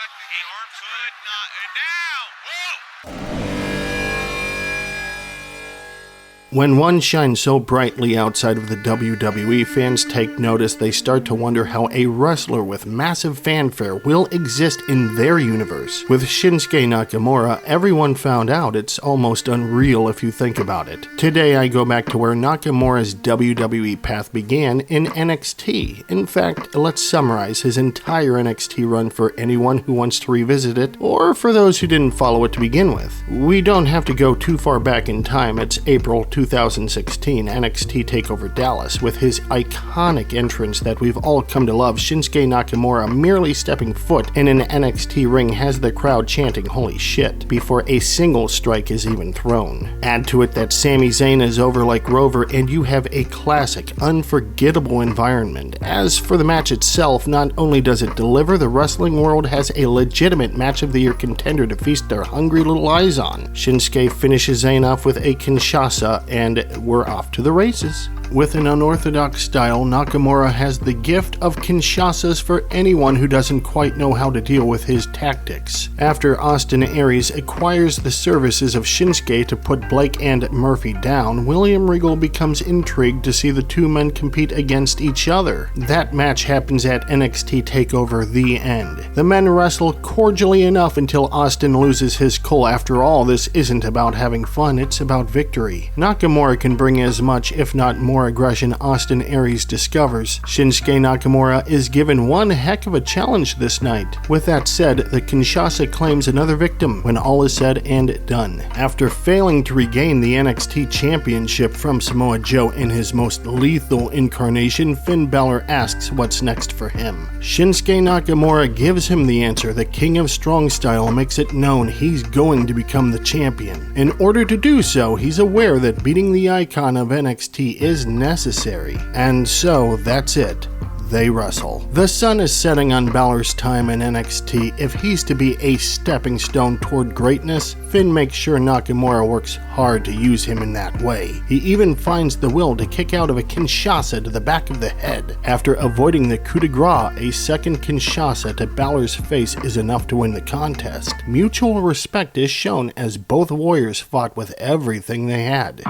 He arms hood, down. Whoa! When one shines so brightly outside of the WWE, fans take notice. They start to wonder how a wrestler with massive fanfare will exist in their universe. With Shinsuke Nakamura, everyone found out it's almost unreal if you think about it. Today I go back to where Nakamura's WWE path began in NXT. In fact, let's summarize his entire NXT run for anyone who wants to revisit it, or for those who didn't follow it to begin with. We don't have to go too far back in time. It's April 2016, NXT TakeOver Dallas. With his iconic entrance that we've all come to love, Shinsuke Nakamura merely stepping foot in an NXT ring has the crowd chanting "holy shit" before a single strike is even thrown. Add to it that Sami Zayn is over like Rover, and you have a classic, unforgettable environment. As for the match itself, not only does it deliver, the wrestling world has a legitimate Match of the Year contender to feast their hungry little eyes on. Shinsuke finishes Zayn off with a Kinshasa, and we're off to the races. With an unorthodox style, Nakamura has the gift of Kinshasas for anyone who doesn't quite know how to deal with his tactics. After Austin Aries acquires the services of Shinsuke to put Blake and Murphy down, William Regal becomes intrigued to see the two men compete against each other. That match happens at NXT TakeOver The End. The men wrestle cordially enough until Austin loses his cool. After all, this isn't about having fun, it's about victory. Nakamura can bring as much, if not more, aggression Austin Aries discovers. Shinsuke Nakamura is given one heck of a challenge this night. With that said, the Kinshasa claims another victim when all is said and done. After failing to regain the NXT Championship from Samoa Joe in his most lethal incarnation, Finn Balor asks what's next for him. Shinsuke Nakamura gives him the answer. The King of Strong Style makes it known he's going to become the champion. In order to do so, he's aware that beating the icon of NXT is necessary, and so that's it. They wrestle. The sun is setting on Balor's time in NXT. If he's to be a stepping stone toward greatness, Finn makes sure Nakamura works hard to use him in that way. He even finds the will to kick out of a Kinshasa to the back of the head. After avoiding the coup de grace, a second Kinshasa to Balor's face is enough to win the contest. Mutual respect is shown as both warriors fought with everything they had.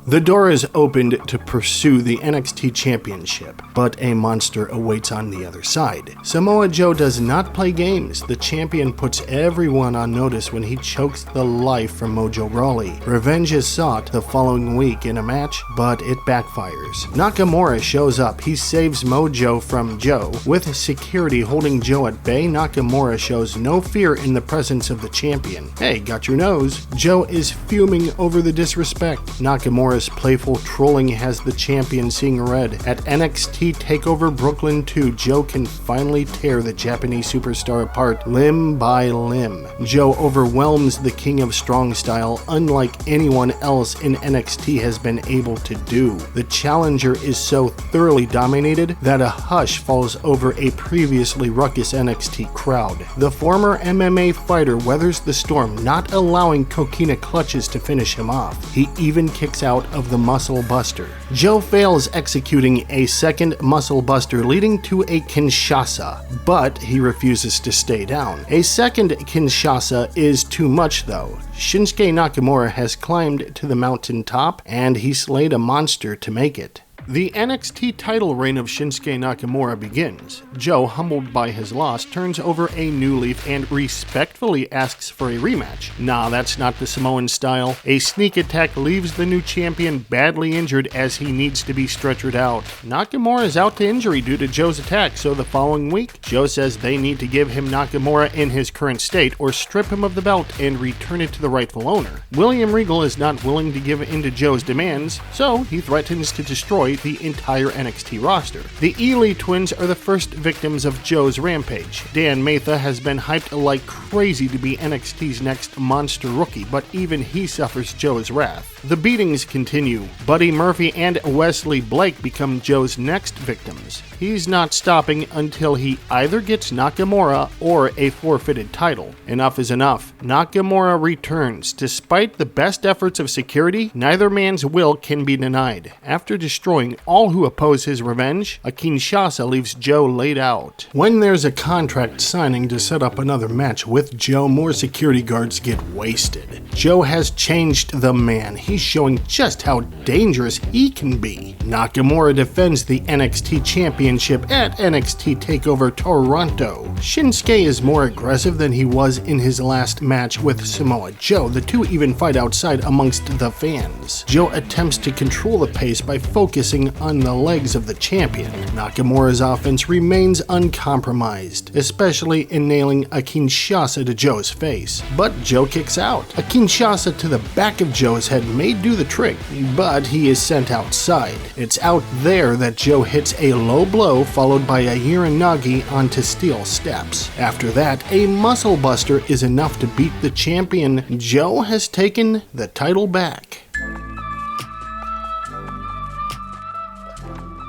The door is opened to pursue the NXT Championship, but a monster awaits on the other side. Samoa Joe does not play games. The champion puts everyone on notice when he chokes the life from Mojo Rawley. Revenge is sought the following week in a match, but it backfires. Nakamura shows up. He saves Mojo from Joe. With security holding Joe at bay, Nakamura shows no fear in the presence of the champion. Hey, got your nose? Joe is fuming over the disrespect. Nakamura's playful trolling has the champion seeing red. At NXT TakeOver Brooklyn 2, Joe can finally tear the Japanese superstar apart limb by limb. Joe overwhelms the King of Strong Style unlike anyone else in NXT has been able to do. The challenger is so thoroughly dominated that a hush falls over a previously ruckus NXT crowd. The former MMA fighter weathers the storm, not allowing coquina clutches to finish him off. He even kicks out of the Muscle Buster. Joe fails executing a second Muscle Buster, leading to a Kinshasa, but he refuses to stay down. A second Kinshasa is too much though. Shinsuke Nakamura has climbed to the mountaintop, and he slayed a monster to make it. The NXT title reign of Shinsuke Nakamura begins. Joe, humbled by his loss, turns over a new leaf and respectfully asks for a rematch. Nah, that's not the Samoan style. A sneak attack leaves the new champion badly injured as he needs to be stretchered out. Nakamura is out to injury due to Joe's attack, so the following week, Joe says they need to give him Nakamura in his current state or strip him of the belt and return it to the rightful owner. William Regal is not willing to give in to Joe's demands, so he threatens to destroy the entire NXT roster. The Ely twins are the first victims of Joe's rampage. Dan Matha has been hyped like crazy to be NXT's next monster rookie, but even he suffers Joe's wrath. The beatings continue. Buddy Murphy and Wesley Blake become Joe's next victims. He's not stopping until he either gets Nakamura or a forfeited title. Enough is enough. Nakamura returns. Despite the best efforts of security, neither man's will can be denied. After destroying destroying all who oppose his revenge, a Kinshasa leaves Joe laid out. When there's a contract signing to set up another match with Joe, more security guards get wasted. Joe has changed the man. He's showing just how dangerous he can be. Nakamura defends the NXT Championship at NXT TakeOver Toronto. Shinsuke is more aggressive than he was in his last match with Samoa Joe. The two even fight outside amongst the fans. Joe attempts to control the pace by focusing on the legs of the champion. Nakamura's offense remains uncompromised, especially in nailing a Kinshasa to Joe's face. But Joe kicks out. A Kinshasa to the back of Joe's head may do the trick, but he is sent outside. It's out there that Joe hits a low blow followed by a Uranagi onto steel steps. After that, a muscle buster is enough to beat the champion. Joe has taken the title back.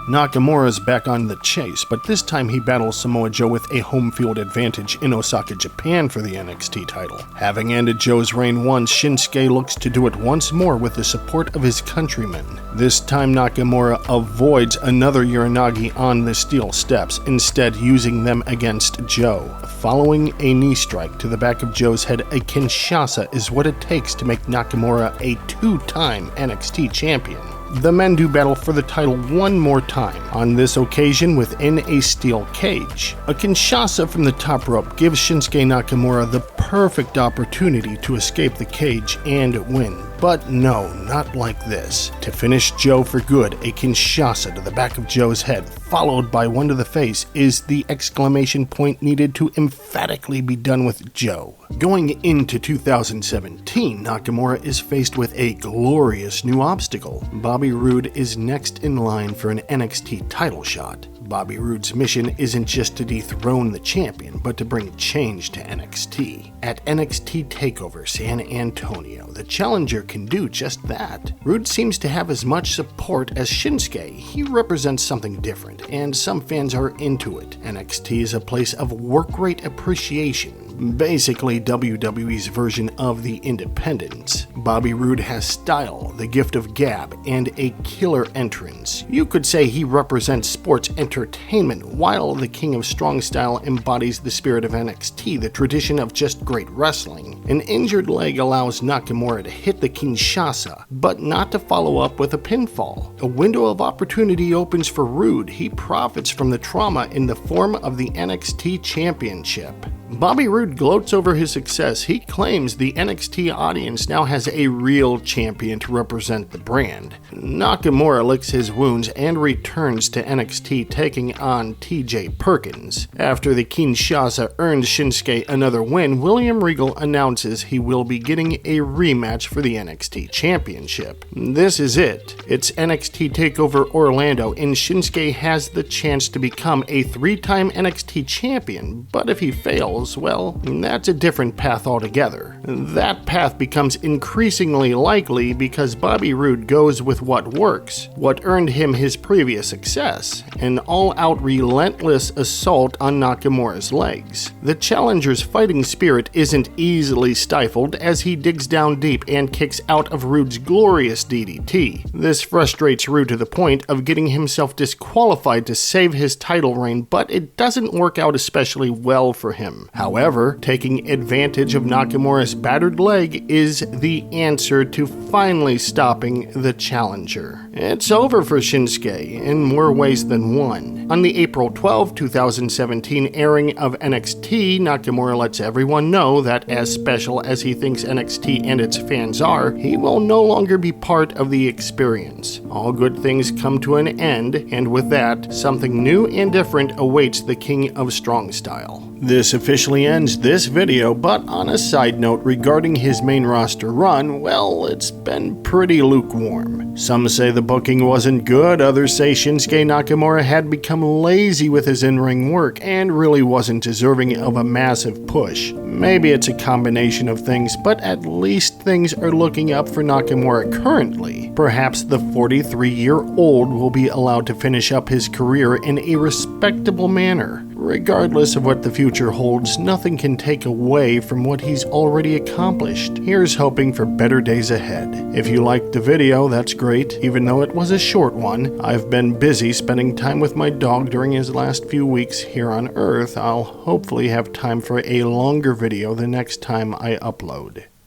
Nakamura's back on the chase, but this time he battles Samoa Joe with a home field advantage in Osaka, Japan for the NXT title. Having ended Joe's reign once, Shinsuke looks to do it once more with the support of his countrymen. This time Nakamura avoids another Uranagi on the steel steps, instead using them against Joe. Following a knee strike to the back of Joe's head, a Kinshasa is what it takes to make Nakamura a two-time NXT champion. The men do battle for the title one more time, on this occasion within a steel cage. A Kinshasa from the top rope gives Shinsuke Nakamura the perfect opportunity to escape the cage and win. But no, not like this. To finish Joe for good, a Kinshasa to the back of Joe's head, followed by one to the face, is the exclamation point needed to emphatically be done with Joe. Going into 2017, Nakamura is faced with a glorious new obstacle. Bobby Roode is next in line for an NXT title shot. Bobby Roode's mission isn't just to dethrone the champion, but to bring change to NXT. At NXT TakeOver San Antonio, the challenger can do just that. Roode seems to have as much support as Shinsuke. He represents something different, and some fans are into it. NXT is a place of work rate appreciation. Basically WWE's version of the Independents. Bobby Roode has style, the gift of gab, and a killer entrance. You could say he represents sports entertainment, while the King of Strong Style embodies the spirit of NXT, the tradition of just great wrestling. An injured leg allows Nakamura to hit the Kinshasa, but not to follow up with a pinfall. A window of opportunity opens for Roode. He profits from the trauma in the form of the NXT Championship. Bobby Roode gloats over his success. He claims the NXT audience now has a real champion to represent the brand. Nakamura licks his wounds and returns to NXT, taking on TJ Perkins. After the Kinshasa earned Shinsuke another win, William Regal announces he will be getting a rematch for the NXT Championship. This is it. It's NXT TakeOver Orlando, and Shinsuke has the chance to become a three-time NXT champion, but if he fails, well, that's a different path altogether. That path becomes increasingly likely because Bobby Roode goes with what works, what earned him his previous success, an all-out relentless assault on Nakamura's legs. The challenger's fighting spirit isn't easily stifled as he digs down deep and kicks out of Roode's glorious DDT. This frustrates Roode to the point of getting himself disqualified to save his title reign, but it doesn't work out especially well for him. However, taking advantage of Nakamura's battered leg is the answer to finally stopping the challenger. It's over for Shinsuke in more ways than one. On the April 12, 2017 airing of NXT, Nakamura lets everyone know that as special as he thinks NXT and its fans are, he will no longer be part of the experience. All good things come to an end, and with that, something new and different awaits the King of Strong Style. This officially ends this video, but on a side note regarding his main roster run, well, it's been pretty lukewarm. Some say the booking wasn't good, others say Shinsuke Nakamura had become lazy with his in-ring work and really wasn't deserving of a massive push. Maybe it's a combination of things, but at least things are looking up for Nakamura currently. Perhaps the 43-year-old will be allowed to finish up his career in a respectable manner. Regardless of what the future holds, nothing can take away from what he's already accomplished. Here's hoping for better days ahead. If you liked the video, that's great, even though it was a short one. I've been busy spending time with my dog during his last few weeks here on Earth. I'll hopefully have time for a longer video the next time I upload.